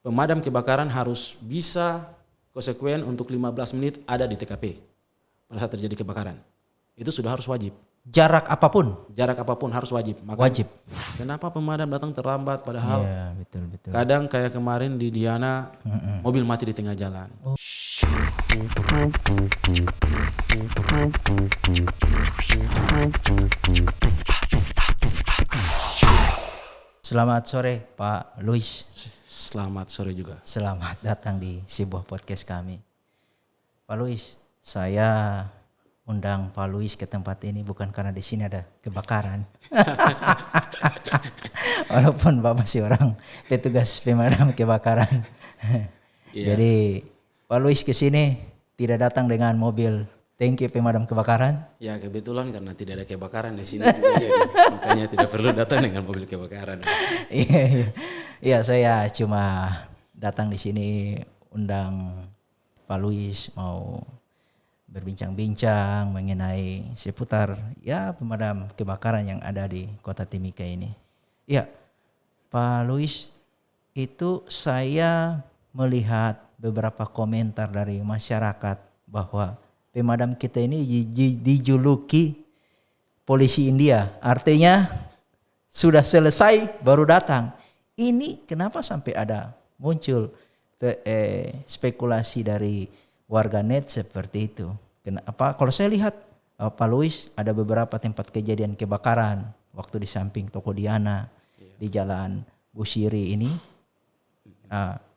pemadam kebakaran harus bisa konsekuen untuk 15 menit ada di TKP pada saat terjadi kebakaran. Itu sudah harus wajib. Jarak apapun? Jarak apapun harus wajib. Wajib. Kenapa pemadam datang terlambat padahal betul. kadang kayak kemarin di Diana mobil mati di tengah jalan. Selamat sore Pak Luis. Selamat sore juga. Selamat datang di sebuah podcast kami. Pak Luis, saya undang Pak Luis ke tempat ini bukan karena di sini ada kebakaran. Walaupun Bapak masih orang petugas pemadam kebakaran. Jadi Pak Luis ke sini tidak datang dengan mobil tangki pemadam kebakaran. Ya kebetulan karena tidak ada kebakaran di sini, jadi makanya tidak perlu datang dengan mobil kebakaran. Iya, saya cuma datang di sini undang Pak Luis mau berbincang-bincang mengenai seputar pemadam kebakaran yang ada di Kota Timika ini. Ya, Pak Luis, itu saya melihat beberapa komentar dari masyarakat bahwa pemadam kita ini dijuluki polisi India. Artinya sudah selesai baru datang. Ini kenapa sampai ada muncul spekulasi dari warganet seperti itu? Kenapa? Kalau saya lihat Pak Luis ada beberapa tempat kejadian kebakaran waktu di samping toko Diana di Jalan Busiri ini.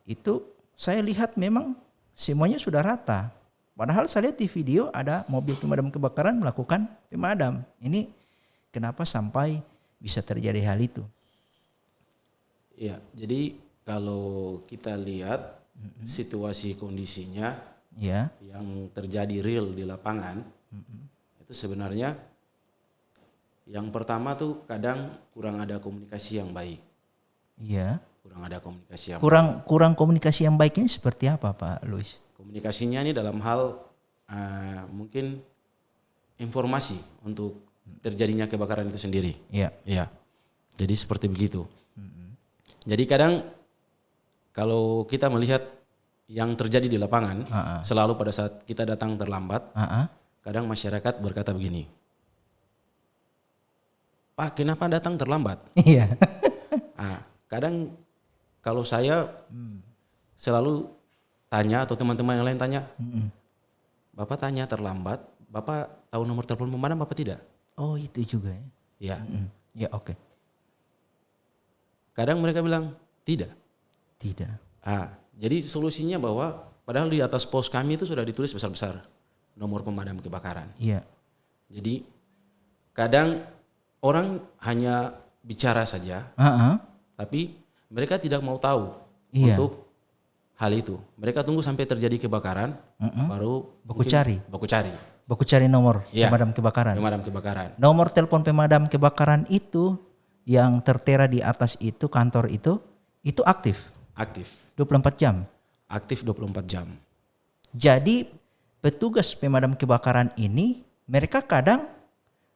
Itu saya lihat memang semuanya sudah rata. Padahal saya lihat di video ada mobil pemadam kebakaran melakukan pemadam. Ini kenapa sampai bisa terjadi hal itu? Iya, jadi kalau kita lihat situasi kondisinya yang terjadi real di lapangan, itu sebenarnya yang pertama tuh kadang kurang ada komunikasi yang baik. Iya. Kurang ada komunikasi yang kurang komunikasi yang baik ini seperti apa Pak Luis? Komunikasinya ini dalam hal mungkin informasi untuk terjadinya kebakaran itu sendiri. Iya. Jadi seperti begitu. Jadi kadang kalau kita melihat yang terjadi di lapangan, selalu pada saat kita datang terlambat, kadang masyarakat berkata begini, Pak, kenapa datang terlambat? Iya. Kadang kalau saya selalu tanya atau teman-teman yang lain tanya, Bapak tanya terlambat, Bapak tahu nomor telepon pemadam Bapak tidak? Oh itu juga ya? Ya. Ya oke. Kadang mereka bilang tidak. Tidak. Jadi solusinya bahwa padahal di atas pos kami itu sudah ditulis besar-besar nomor pemadam kebakaran. Iya. Jadi kadang orang hanya bicara saja, tapi mereka tidak mau tahu untuk hal itu. Mereka tunggu sampai terjadi kebakaran, baru baku cari nomor pemadam kebakaran. Pemadam kebakaran. Nomor telepon pemadam kebakaran itu yang tertera di atas itu kantor itu aktif. Aktif. 24 jam. Aktif 24 jam. Jadi petugas pemadam kebakaran ini mereka kadang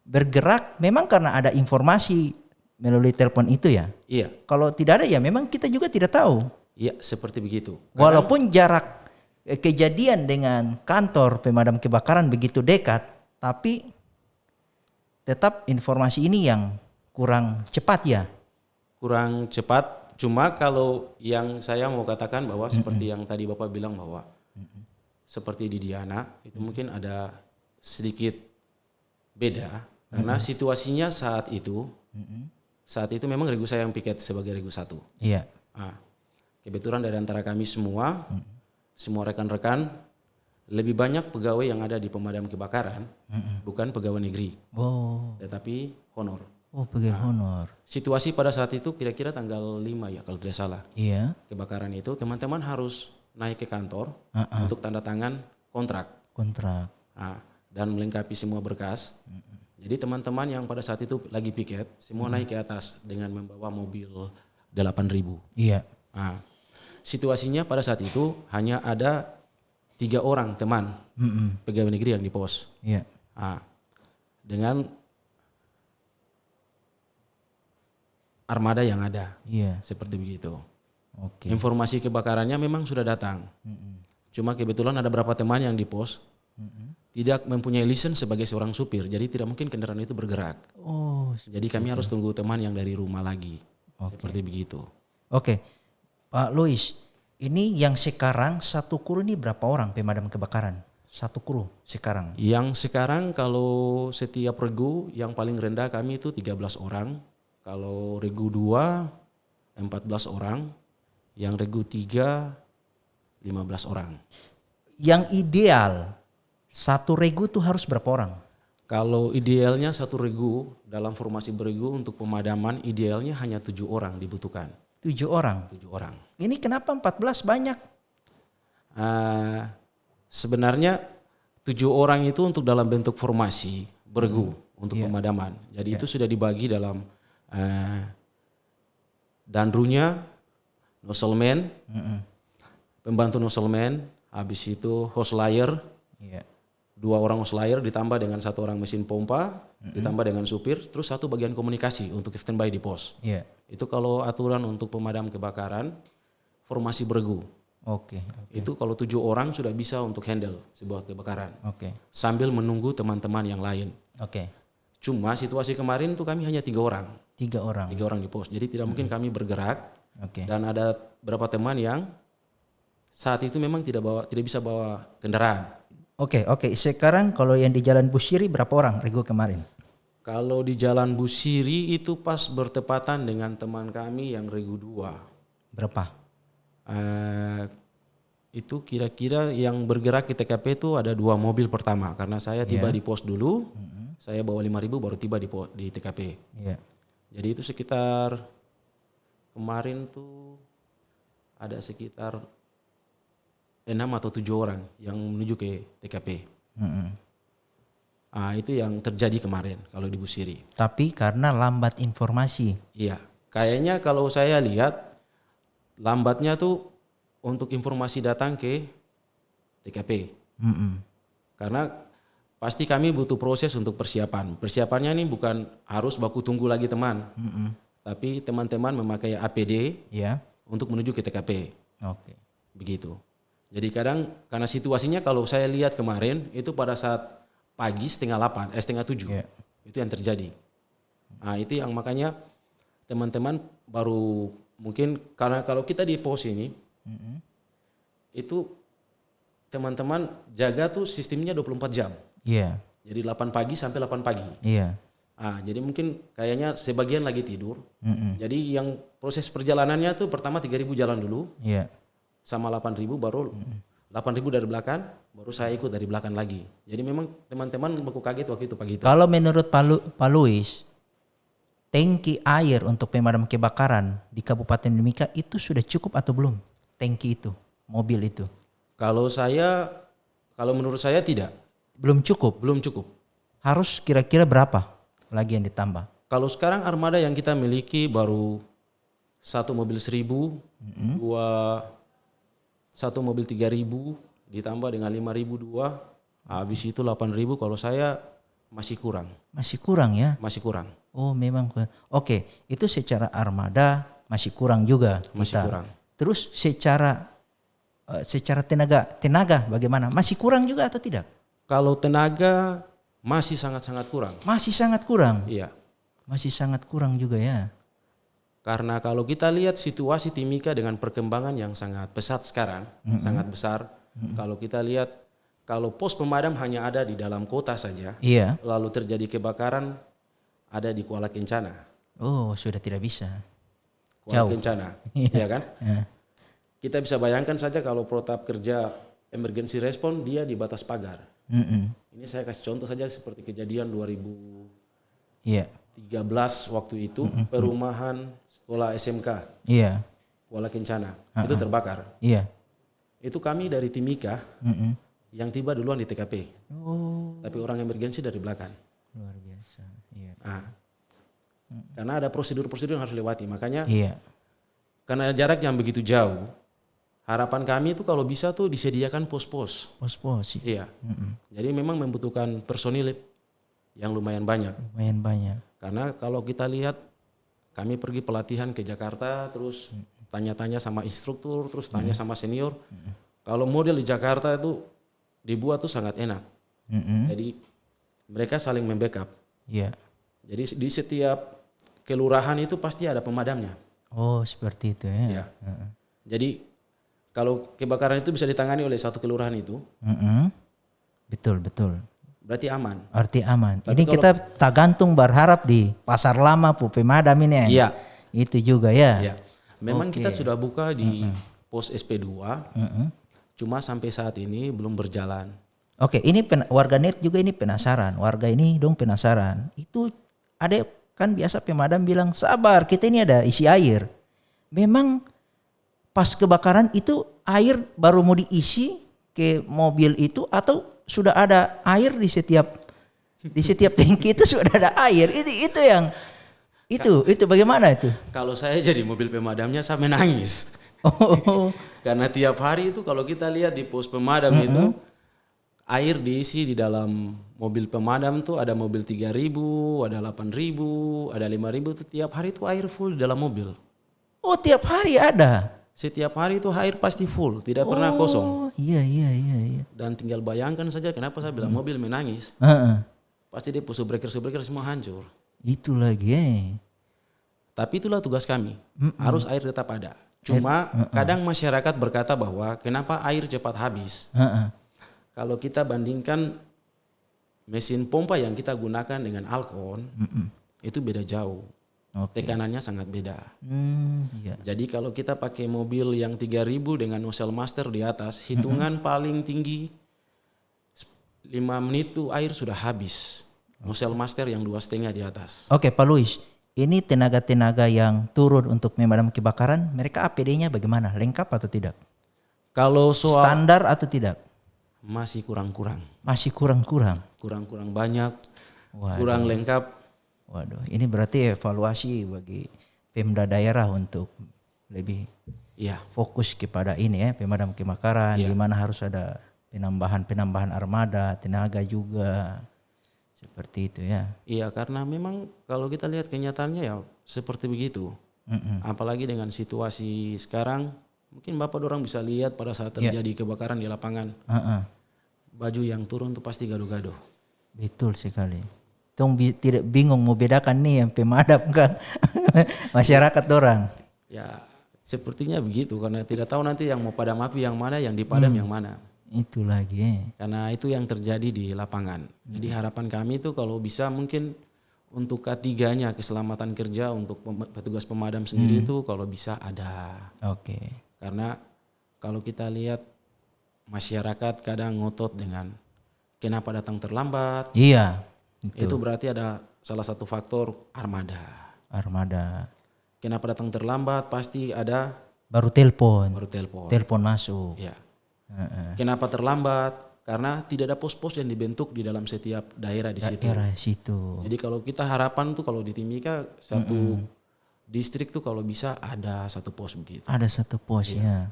bergerak memang karena ada informasi melalui telepon itu ya. Iya. Kalau tidak ada ya memang kita juga tidak tahu. Iya, seperti begitu. Walaupun jarak kejadian dengan kantor pemadam kebakaran begitu dekat, tapi tetap informasi ini yang kurang cepat ya. Kurang cepat. Cuma kalau yang saya mau katakan bahwa seperti yang tadi Bapak bilang bahwa seperti di Diana itu mungkin ada sedikit beda karena situasinya saat itu memang regu saya yang piket sebagai regu 1. Iya. Kebetulan dari antara kami semua rekan-rekan lebih banyak pegawai yang ada di pemadam kebakaran bukan pegawai negeri, tetapi honor. Oh, pegawai honor. Situasi pada saat itu kira-kira tanggal 5 ya kalau tidak salah. Iya. Kebakaran itu teman-teman harus naik ke kantor untuk tanda tangan kontrak. Dan melengkapi semua berkas. Jadi teman-teman yang pada saat itu lagi piket semua naik ke atas dengan membawa mobil 8.000. Iya. Situasinya pada saat itu hanya ada 3 orang teman pegawai negeri yang di pos. Iya. Dengan armada yang ada. Iya. Seperti begitu. Informasi kebakarannya memang sudah datang. Cuma kebetulan ada beberapa teman yang di pos tidak mempunyai lisensi sebagai seorang supir, jadi tidak mungkin kendaraan itu bergerak. Jadi kami harus tunggu teman yang dari rumah lagi. Seperti begitu. Oke, Pak Louis, ini yang sekarang satu kru ini berapa orang pemadam kebakaran? Satu kru sekarang? Yang sekarang kalau setiap regu yang paling rendah kami itu 13 orang. Kalau regu 2, 14 orang. Yang regu 3, 15 orang. Yang ideal satu regu tuh harus berapa orang? Kalau idealnya satu regu dalam formasi beregu untuk pemadaman idealnya hanya 7 orang dibutuhkan. 7 orang? 7 orang. Ini kenapa 14 banyak? Sebenarnya 7 orang itu untuk dalam bentuk formasi beregu untuk pemadaman. Jadi itu sudah dibagi dalam danrunya, nozzleman, pembantu nozzleman, habis itu hose layer, 2 orang hose layer ditambah dengan 1 orang mesin pompa, ditambah dengan supir, terus 1 bagian komunikasi untuk standby di pos. Itu kalau aturan untuk pemadam kebakaran, formasi beregu. Itu kalau 7 orang sudah bisa untuk handle sebuah kebakaran. Sambil menunggu teman-teman yang lain. Cuma situasi kemarin tuh kami hanya 3 orang. 3 orang. 3 orang di pos. Jadi tidak mungkin kami bergerak. Dan ada beberapa teman yang saat itu memang tidak bisa bawa kendaraan. Oke. Sekarang kalau yang di Jalan Busiri berapa orang regu kemarin? Kalau di Jalan Busiri itu pas bertepatan dengan teman kami yang regu 2. Berapa? Itu kira-kira yang bergerak ke TKP itu ada 2 mobil pertama. Karena saya tiba di pos dulu, saya bawa 5.000 baru tiba di TKP. Jadi itu sekitar kemarin tuh ada sekitar 6 atau 7 orang yang menuju ke TKP. Itu yang terjadi kemarin kalau di Busiri. Tapi karena lambat informasi. Iya, kayaknya kalau saya lihat lambatnya tuh untuk informasi datang ke TKP. Karena pasti kami butuh proses untuk persiapan. Persiapannya ini bukan harus baku tunggu lagi teman. Tapi teman-teman memakai APD untuk menuju ke TKP. Begitu. Jadi kadang karena situasinya kalau saya lihat kemarin itu pada saat pagi setengah 7 itu yang terjadi. Itu yang makanya teman-teman baru mungkin karena kalau kita di pos ini itu teman-teman jaga tuh sistemnya 24 jam. Jadi 8 pagi sampai 8 pagi. Jadi mungkin kayaknya sebagian lagi tidur. Jadi yang proses perjalanannya tuh pertama 3.000 jalan dulu. Sama 8.000 baru 8.000 dari belakang, baru saya ikut dari belakang lagi. Jadi memang teman-teman aku kaget waktu itu pagi itu. Kalau menurut Pak Louis, tangki air untuk pemadam kebakaran di Kabupaten Mimika itu sudah cukup atau belum? Tangki itu, mobil itu? Kalau menurut saya tidak. Belum cukup? Belum cukup. Harus kira-kira berapa lagi yang ditambah? Kalau sekarang armada yang kita miliki baru 1 mobil 1.000, 1 mobil 3.000 ditambah dengan 5.000 2, habis itu 8.000. Kalau saya masih kurang. Masih kurang ya? Masih kurang. Oh memang. Oke, itu secara armada masih kurang juga. Masih kurang. Terus secara tenaga bagaimana? Masih kurang juga atau tidak? Kalau tenaga masih sangat-sangat kurang. Masih sangat kurang? Iya. Masih sangat kurang juga ya. Karena kalau kita lihat situasi Timika dengan perkembangan yang sangat pesat sekarang, sangat besar. Kalau kita lihat, kalau pos pemadam hanya ada di dalam kota saja, lalu terjadi kebakaran ada di Kuala Kencana. Oh, sudah tidak bisa. Kuala Kencana, ya kan? Kita bisa bayangkan saja kalau protap kerja emergency response dia di batas pagar. Ini saya kasih contoh saja seperti kejadian 2013 waktu itu perumahan sekolah SMK Kuala Kencana itu terbakar. Itu kami dari Timika yang tiba duluan di TKP. Tapi orang emergensi dari belakang. Luar biasa. Karena ada prosedur-prosedur yang harus lewati. Makanya karena jarak yang begitu jauh, harapan kami itu kalau bisa tuh disediakan pos-pos. Pos-pos. Iya. Jadi memang membutuhkan personil yang lumayan banyak. Lumayan banyak. Karena kalau kita lihat kami pergi pelatihan ke Jakarta, terus tanya-tanya sama instruktur, terus tanya sama senior. Kalau model di Jakarta itu dibuat tuh sangat enak. Jadi mereka saling membackup. Iya. Jadi di setiap kelurahan itu pasti ada pemadamnya. Oh, seperti itu ya. Ya. Jadi kalau kebakaran itu bisa ditangani oleh satu kelurahan itu, betul. berarti aman. Arti aman. Tapi Ini kita tak gantung berharap di pasar lama pemadam ini. Iya. Itu juga ya. Iya. Memang kita sudah buka di pos SP2, cuma sampai saat ini belum berjalan. Oke, ini warganet juga ini penasaran. Warga ini dong penasaran. Itu ada kan biasa pemadam bilang sabar, kita ini ada isi air. Memang pas kebakaran itu air baru mau diisi ke mobil itu atau sudah ada air di setiap tangki itu sudah ada air. Itu yang itu bagaimana itu? Kalau saya jadi mobil pemadamnya saya menangis. Karena tiap hari itu kalau kita lihat di pos pemadam itu air diisi di dalam mobil pemadam tuh ada mobil 3.000, ada 8.000, ada 5.000 tuh tiap hari itu air full di dalam mobil. Oh, tiap hari ada. Setiap hari itu air pasti full, tidak pernah kosong. Oh, iya. Dan tinggal bayangkan saja kenapa saya bilang mobil menangis. Pasti dia subreker semua hancur. Itu lagi. Tapi itulah tugas kami. Harus air tetap ada. Cuma kadang masyarakat berkata bahwa kenapa air cepat habis. Kalau kita bandingkan mesin pompa yang kita gunakan dengan Alcon, itu beda jauh. Tekanannya sangat beda. Iya. Jadi kalau kita pakai mobil yang 3.000 dengan nozzle master di atas, hitungan paling tinggi 5 menit tuh air sudah habis. Nozzle master yang 2,5 di atas. Oke, Pak Luis. Ini tenaga-tenaga yang turun untuk memadam kebakaran, mereka APD-nya bagaimana? Lengkap atau tidak? Kalau soal standar atau tidak? Masih kurang-kurang. Masih kurang-kurang. Kurang-kurang banyak. Waduh. Kurang lengkap. Waduh, ini berarti evaluasi bagi Pemda daerah untuk lebih fokus kepada ini ya, pemadam kebakaran, di mana harus ada penambahan armada, tenaga juga. Seperti itu ya. Iya, karena memang kalau kita lihat kenyataannya ya seperti begitu. Apalagi dengan situasi sekarang, mungkin Bapak dorang bisa lihat pada saat terjadi kebakaran di lapangan. Baju yang turun tuh pasti gaduh-gaduh. Betul sekali. Tong tidak bingung mau bedakan nih yang pemadam kan. Masyarakat dorang. Ya, sepertinya begitu karena tidak tahu nanti yang mau padam api yang mana, yang dipadam yang mana. Itu lagi. Karena itu yang terjadi di lapangan. Jadi harapan kami itu kalau bisa mungkin untuk K3-nya keselamatan kerja untuk petugas pemadam sendiri itu kalau bisa ada. Oke. Karena kalau kita lihat masyarakat kadang ngotot dengan kenapa datang terlambat. Iya. Itu berarti ada salah satu faktor armada. Kenapa datang terlambat? Pasti ada baru telepon. Telepon masuk. Ya. Kenapa terlambat? Karena tidak ada pos-pos yang dibentuk di dalam setiap daerah di situ. Jadi kalau kita harapan tuh kalau di Timika satu distrik tuh kalau bisa ada satu pos begitu. Ada satu pos ya.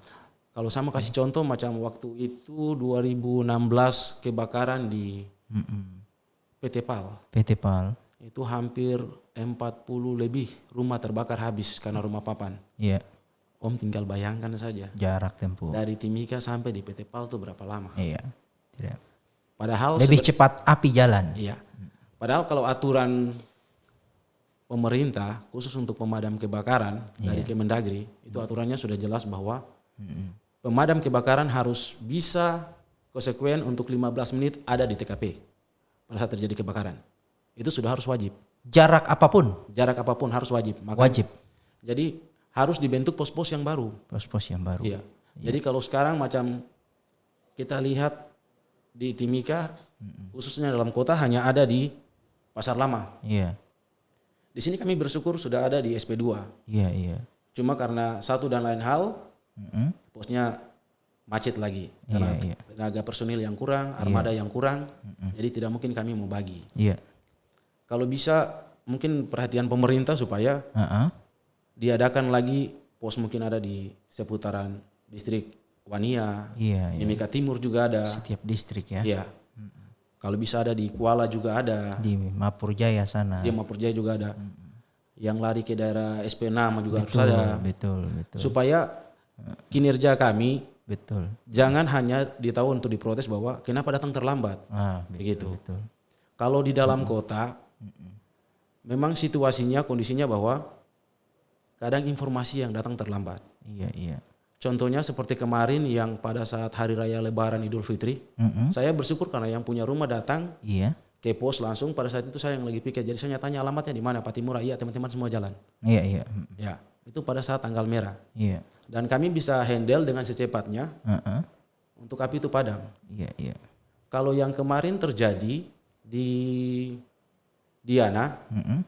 Kalau sama kasih contoh macam waktu itu 2016 kebakaran di PT PAL. Itu hampir 40 lebih rumah terbakar habis karena rumah papan. Iya. Om tinggal bayangkan saja. Jarak tempuh. Dari Timika sampai di PT PAL itu berapa lama? Iya. Tidak. Padahal lebih cepat api jalan. Iya. Padahal kalau aturan pemerintah khusus untuk pemadam kebakaran dari Kemendagri itu aturannya sudah jelas bahwa pemadam kebakaran harus bisa konsekuen untuk 15 menit ada di TKP. Pada saat terjadi kebakaran itu sudah harus wajib. Jarak apapun harus wajib. Wajib. Jadi harus dibentuk pos-pos yang baru. Iya. Jadi kalau sekarang macam kita lihat di Timika khususnya dalam kota hanya ada di Pasar Lama. Iya. Di sini kami bersyukur sudah ada di SP2. Iya. Cuma karena satu dan lain hal posnya macet lagi karena tenaga personil yang kurang, armada yang kurang, jadi tidak mungkin kami mau bagi. Iya. Kalau bisa mungkin perhatian pemerintah supaya diadakan lagi pos mungkin ada di seputaran distrik Wania, Mimika Timur juga ada. Setiap distrik ya. Iya. Kalau bisa ada di Kuala juga ada. Di Mapurjaya sana. Di Mapurjaya juga ada. yang lari ke daerah SP6 juga harus betul, ada. betul. Supaya kinerja kami Betul. jangan hanya ditahu untuk diprotes bahwa kenapa datang terlambat. Begitu. Betul. Kalau di dalam kota, memang situasinya, kondisinya bahwa kadang informasi yang datang terlambat. Iya. Contohnya seperti kemarin yang pada saat Hari Raya Lebaran Idul Fitri, saya bersyukur karena yang punya rumah datang ke pos langsung. Pada saat itu saya yang lagi piket, jadi saya tanya alamatnya di mana, Patimura. Iya, teman-teman semua jalan. Iya. Ya, itu pada saat tanggal merah. Iya. Dan kami bisa handle dengan secepatnya untuk api itu padam. Iya. Kalau yang kemarin terjadi di Diana,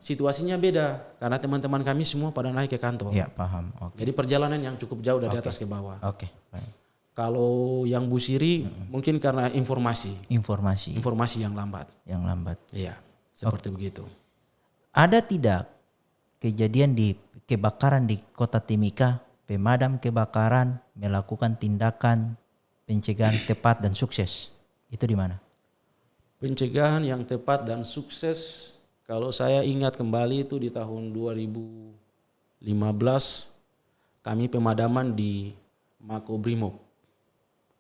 situasinya beda karena teman-teman kami semua pada naik ke kantor. Iya, paham. Oke. Jadi perjalanan yang cukup jauh dari atas ke bawah. Oke. Baik. Kalau yang Busiri mungkin karena informasi yang lambat. Iya, seperti begitu. Ada tidak kejadian di kebakaran di Kota Timika, pemadam kebakaran melakukan tindakan pencegahan tepat dan sukses? Itu di mana? Pencegahan yang tepat dan sukses, kalau saya ingat kembali itu di tahun 2015 kami pemadaman di Makobrimob.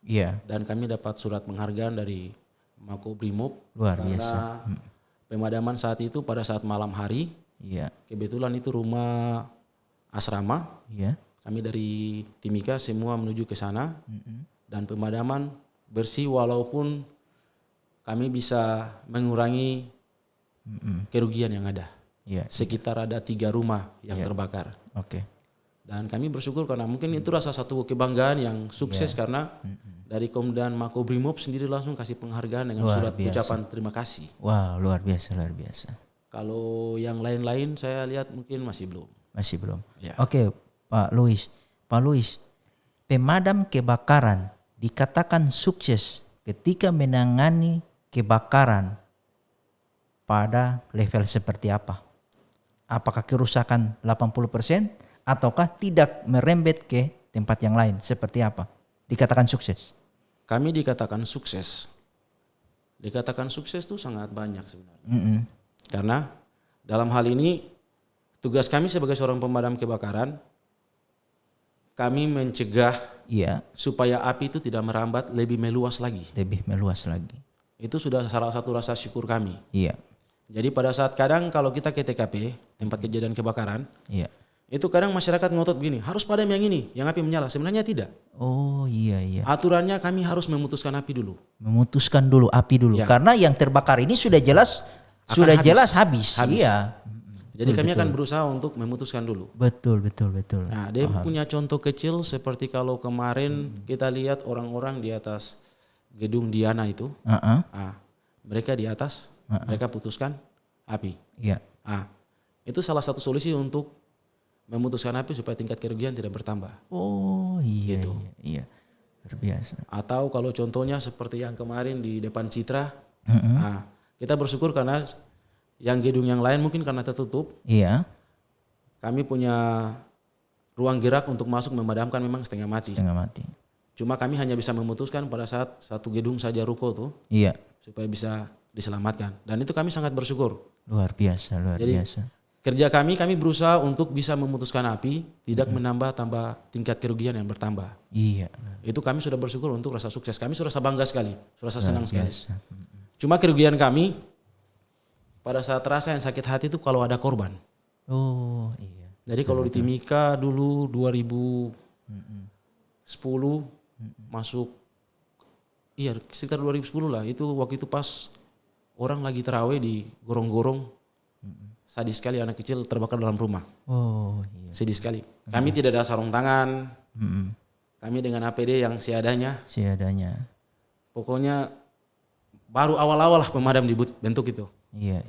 Iya. Dan kami dapat surat penghargaan dari Makobrimob. Luar biasa. Pemadaman saat itu pada saat malam hari. Iya. Kebetulan itu rumah asrama. Iya. Kami dari Timika semua menuju ke sana. Dan pemadaman bersih walaupun kami bisa mengurangi kerugian yang ada. Iya. Sekitar ada 3 rumah yang terbakar. Oke. Dan kami bersyukur karena mungkin itu rasa satu kebanggaan yang sukses karena dari Komdan Makobrimob sendiri langsung kasih penghargaan dengan surat ucapan terima kasih. Wah, luar biasa. Kalau yang lain-lain saya lihat mungkin masih belum. Ya. Oke, Pak Luis, pemadam kebakaran dikatakan sukses ketika menangani kebakaran pada level seperti apa? Apakah kerusakan 80% ataukah tidak merembet ke tempat yang lain? Seperti apa? Dikatakan sukses. Kami dikatakan sukses. Dikatakan sukses itu sangat banyak sebenarnya. Karena dalam hal ini tugas kami sebagai seorang pemadam kebakaran, kami mencegah supaya api itu tidak merambat lebih meluas lagi. Itu sudah salah satu rasa syukur kami. Iya. Jadi pada saat kadang kalau kita ke TKP, tempat kejadian kebakaran, itu kadang masyarakat ngotot begini, harus padam yang ini, yang api menyala. Sebenarnya tidak. Oh iya. Aturannya kami harus memutuskan api dulu. Api dulu. Ya. Karena yang terbakar ini sudah jelas habis. Iya. Jadi kami akan berusaha untuk memutuskan dulu. Betul. Nah, dia punya contoh kecil seperti kalau kemarin kita lihat orang-orang di atas gedung Diana itu. Mereka di atas, mereka putuskan api. Iya. Itu salah satu solusi untuk memutuskan api supaya tingkat kerugian tidak bertambah. Oh iya. Gitu. Iya. Luar biasa. Atau kalau contohnya seperti yang kemarin di depan Citra, kita bersyukur karena yang gedung yang lain mungkin karena tertutup. Iya. Kami punya ruang gerak untuk masuk memadamkan memang setengah mati. Cuma kami hanya bisa memutuskan pada saat satu gedung saja ruko tuh. Iya. Supaya bisa diselamatkan. Dan itu kami sangat bersyukur. Luar biasa. Jadi, kerja kami berusaha untuk bisa memutuskan api, tidak tambah tingkat kerugian yang bertambah. Iya. Itu kami sudah bersyukur untuk rasa sukses. Kami sudah rasa bangga sekali, sudah rasa senang sekali. Cuma kerugian kami pada saat terasa yang sakit hati itu kalau ada korban. Oh iya. Jadi kalau di Timika dulu 2010 masuk, sekitar 2010 lah. Itu waktu itu pas orang lagi terawih di gorong-gorong. Sadis sekali anak kecil terbakar dalam rumah. Oh iya. Sedih sekali. Kami tidak ada sarung tangan. Kami dengan APD yang seadanya. Pokoknya baru awal-awal lah pemadam dibentuk itu. Iya.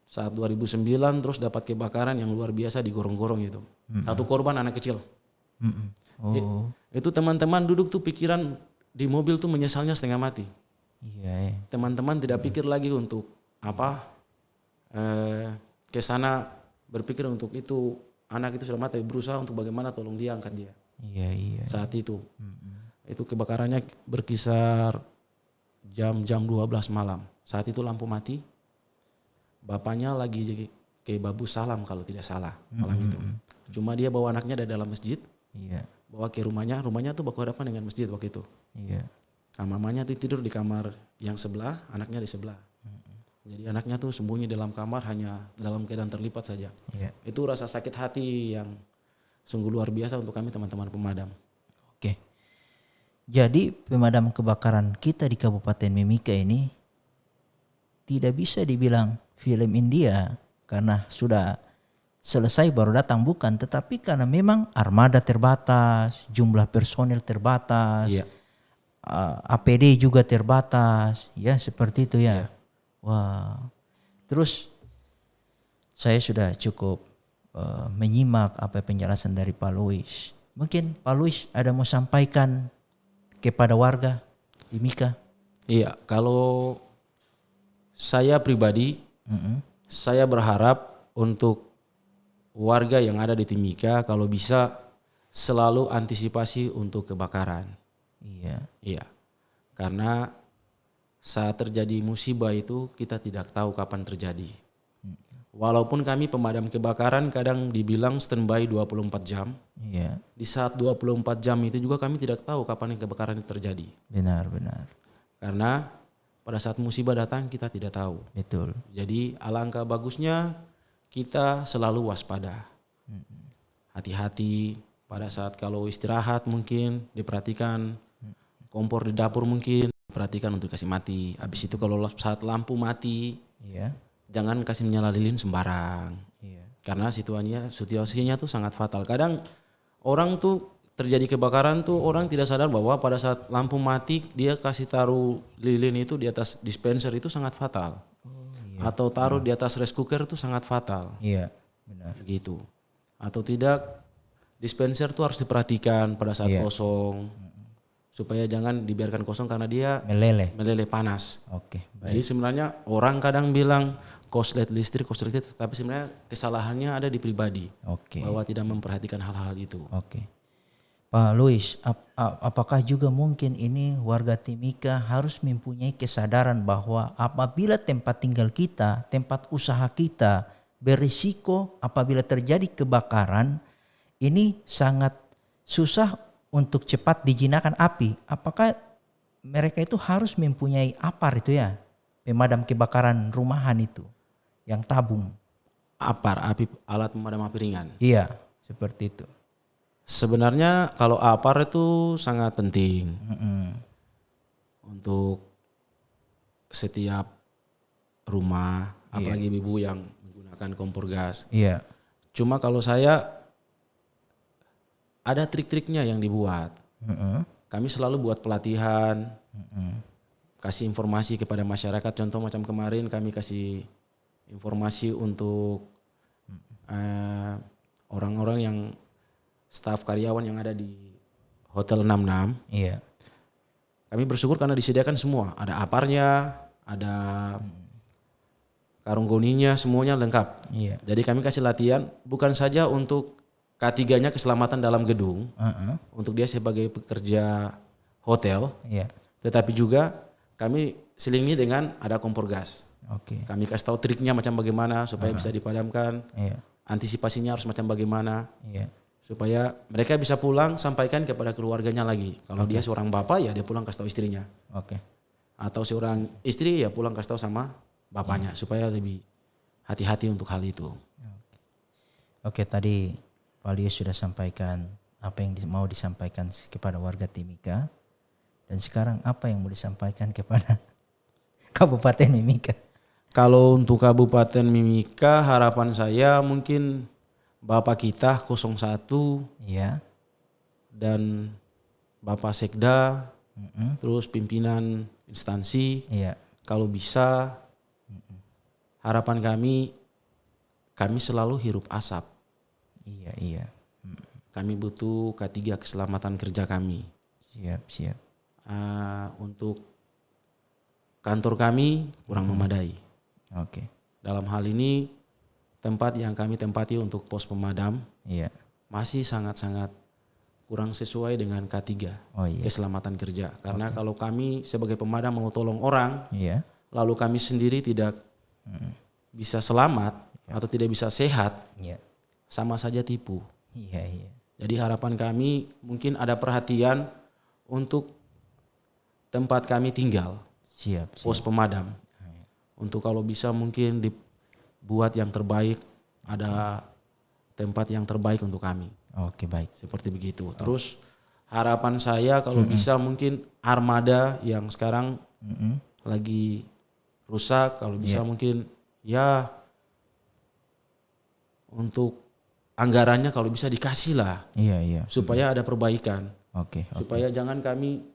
Saat 2009 terus dapat kebakaran yang luar biasa di gorong-gorong itu. Satu korban anak kecil. Itu teman-teman duduk tuh pikiran di mobil tuh menyesalnya setengah mati. Iya. Teman-teman tidak pikir lagi untuk ke sana berpikir untuk itu anak itu sudah mati, berusaha untuk bagaimana tolong dia, angkat dia. Iya. Saat itu. Itu kebakarannya berkisar jam 12 malam. Saat itu lampu mati. Bapaknya lagi ke Babu Salam kalau tidak salah malam itu. Cuma dia bawa anaknya dari dalam masjid, bawa ke rumahnya tuh baku hadapan dengan masjid waktu itu. Nah, mamanya tuh tidur di kamar yang sebelah, anaknya di sebelah. Jadi anaknya tuh sembunyi dalam kamar hanya dalam keadaan terlipat saja. Itu rasa sakit hati yang sungguh luar biasa untuk kami teman-teman pemadam. Oke. Jadi pemadam kebakaran kita di Kabupaten Mimika ini tidak bisa dibilang film India karena sudah selesai baru datang, bukan, tetapi karena memang armada terbatas, jumlah personil terbatas, APD juga terbatas, ya seperti itu ya. Wah, terus saya sudah cukup menyimak apa penjelasan dari Pak Louis. Mungkin Pak Louis ada mau sampaikan kepada warga di Mika? Iya, kalau saya pribadi, saya berharap untuk warga yang ada di Timika kalau bisa selalu antisipasi untuk kebakaran. Iya. Karena saat terjadi musibah itu kita tidak tahu kapan terjadi. Walaupun kami pemadam kebakaran kadang dibilang standby 24 jam. Di saat 24 jam itu juga kami tidak tahu kapan kebakaran itu terjadi. Benar. Karena pada saat musibah datang kita tidak tahu. Betul. Jadi alangkah bagusnya kita selalu waspada. Hati-hati pada saat kalau istirahat mungkin diperhatikan, kompor di dapur mungkin diperhatikan untuk kasih mati. Habis itu kalau saat lampu mati, jangan kasih menyala lilin sembarang. Karena situasinya tuh sangat fatal. Kadang orang tuh terjadi kebakaran tuh orang tidak sadar bahwa pada saat lampu mati dia kasih taruh lilin itu di atas dispenser itu sangat fatal. Atau taruh di atas rice cooker itu sangat fatal. Benar. Gitu. Atau tidak, dispenser itu harus diperhatikan pada saat kosong. Supaya jangan dibiarkan kosong karena dia meleleh panas. Jadi sebenarnya orang kadang bilang korslet listrik, tapi sebenarnya kesalahannya ada di pribadi. Bahwa tidak memperhatikan hal-hal itu. Pak Louis, apakah juga mungkin ini warga Timika harus mempunyai kesadaran bahwa apabila tempat tinggal kita, tempat usaha kita berisiko apabila terjadi kebakaran, ini sangat susah untuk cepat dijinakan api. Apakah mereka itu harus mempunyai APAR itu ya, pemadam kebakaran rumahan itu, yang tabung? APAR, alat pemadam api ringan. Iya, seperti itu. Sebenarnya kalau APAR itu sangat penting untuk setiap rumah, apalagi ibu yang menggunakan kompor gas. Cuma kalau saya ada trik-triknya yang dibuat. Kami selalu buat pelatihan, kasih informasi kepada masyarakat. Contoh macam kemarin kami kasih informasi untuk orang-orang yang staf karyawan yang ada di Hotel 66. Kami bersyukur karena disediakan semua. Ada APAR-nya, ada karung goninya, semuanya lengkap. Jadi kami kasih latihan bukan saja untuk K3-nya keselamatan dalam gedung, untuk dia sebagai pekerja hotel, tetapi juga kami selingi dengan ada kompor gas. Kami kasih tahu triknya macam bagaimana supaya bisa dipadamkan, antisipasinya harus macam bagaimana. Supaya mereka bisa pulang sampaikan kepada keluarganya lagi. Kalau dia seorang bapak ya dia pulang kasih tahu istrinya. Atau seorang istri ya pulang kasih tahu sama bapaknya supaya lebih hati-hati untuk hal itu. Tadi Pak Louis sudah sampaikan apa yang mau disampaikan kepada warga Timika. Dan sekarang apa yang mau disampaikan kepada Kabupaten Mimika? Kalau untuk Kabupaten Mimika harapan saya mungkin Bapak kita 01 dan Bapak Sekda, terus pimpinan instansi, kalau bisa harapan kami selalu hirup asap. Kami butuh K3 keselamatan kerja kami. Siap. Untuk kantor kami kurang memadai. Dalam hal ini tempat yang kami tempati untuk pos pemadam masih sangat-sangat kurang sesuai dengan K3 keselamatan kerja. Karena kalau kami sebagai pemadam mau tolong orang, lalu kami sendiri tidak bisa selamat, atau tidak bisa sehat, Iya. sama saja tipu. Iya. Jadi harapan kami mungkin ada perhatian untuk tempat kami tinggal, Siap. pos pemadam. Untuk kalau bisa mungkin dibuat yang terbaik, ada tempat yang terbaik untuk kami. Oke, baik. Seperti begitu. Terus harapan saya kalau bisa mungkin armada yang sekarang lagi rusak, kalau bisa mungkin ya untuk anggarannya kalau bisa dikasih lah. Iya. Supaya ada perbaikan. Oke. Supaya jangan kami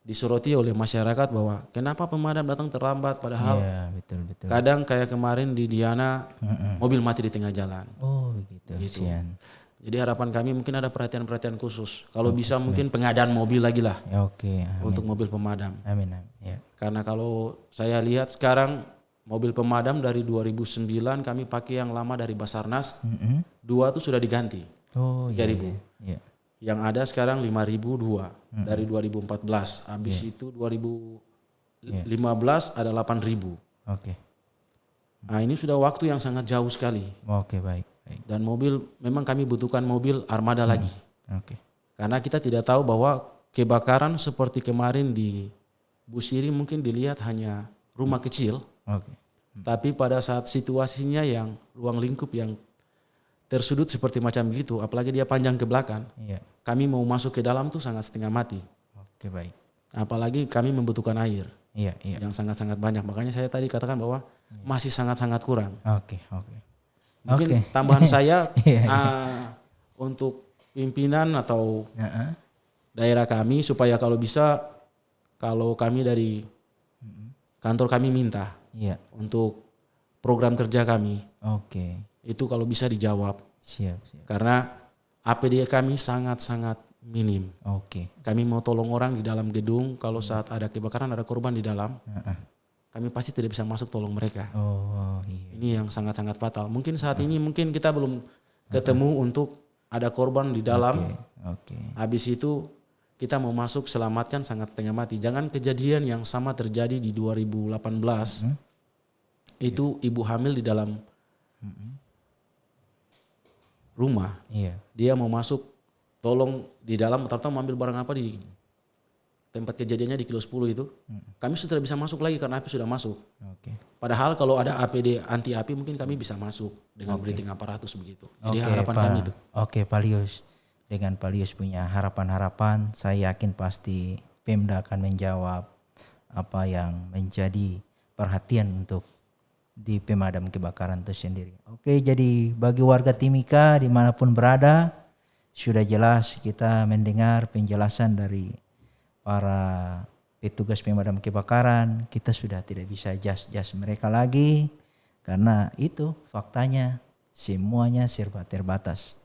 disoroti oleh masyarakat bahwa kenapa pemadam datang terlambat, padahal betul. kadang kayak kemarin di Diana mobil mati di tengah jalan. Oh, begitu. Sian. Jadi harapan kami mungkin ada perhatian-perhatian khusus. Kalau bisa mungkin pengadaan mobil lagi lah. Oke. Untuk mobil pemadam. Amin. Ya. Karena kalau saya lihat sekarang mobil pemadam dari 2009 kami pakai yang lama dari Basarnas, 2 tuh sudah diganti. Oh, 3.000. Iya. Yang ada sekarang 5.002 dari 2014. Habis itu 2015 ada 8.000. Oke. Nah, ini sudah waktu yang sangat jauh sekali. Oke, baik. Dan mobil memang kami butuhkan mobil armada lagi. Oke. Karena kita tidak tahu bahwa kebakaran seperti kemarin di Busiri mungkin dilihat hanya rumah kecil. Oke. Tapi pada saat situasinya yang ruang lingkup yang tersudut seperti macam gitu, apalagi dia panjang ke belakang, kami mau masuk ke dalam tuh sangat setengah mati. Oke, baik. Apalagi kami membutuhkan air Iya. yang sangat-sangat banyak. Makanya saya tadi katakan bahwa masih sangat-sangat kurang. Oke. Mungkin tambahan saya untuk pimpinan atau daerah kami supaya kalau bisa, kalau kami dari kantor kami minta untuk program kerja kami. Oke. Itu kalau bisa dijawab. Siap. Karena APD kami sangat-sangat minim. Oke. Kami mau tolong orang di dalam gedung, kalau saat ada kebakaran ada korban di dalam, kami pasti tidak bisa masuk tolong mereka. Oh, iya. Ini yang sangat-sangat fatal. Mungkin saat ini mungkin kita belum ketemu untuk ada korban di dalam. Oke. Habis itu kita mau masuk selamatkan sangat setengah mati. Jangan kejadian yang sama terjadi di 2018. Itu ibu hamil di dalam rumah. Iya. Dia mau masuk tolong di dalam, atau mau ambil barang apa di tempat kejadiannya di kilo 10 itu. Kami sudah tidak bisa masuk lagi karena api sudah masuk. Oke. Padahal kalau ada APD anti api mungkin kami bisa masuk dengan breathing aparatus begitu. Jadi harapan kami itu. Oke, Pak Lius. Dengan Pak Lius punya harapan-harapan, saya yakin pasti Pemda akan menjawab apa yang menjadi perhatian untuk di pemadam kebakaran itu sendiri. Oke, jadi bagi warga Timika dimanapun berada, sudah jelas kita mendengar penjelasan dari para petugas pemadam kebakaran. Kita sudah tidak bisa jas mereka lagi, karena itu faktanya semuanya serba terbatas.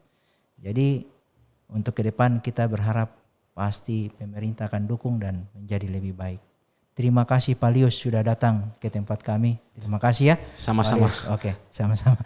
Jadi untuk ke depan kita berharap pasti pemerintah akan dukung dan menjadi lebih baik. Terima kasih Pak Lius sudah datang ke tempat kami. Terima kasih ya. Sama-sama. Oke, sama-sama.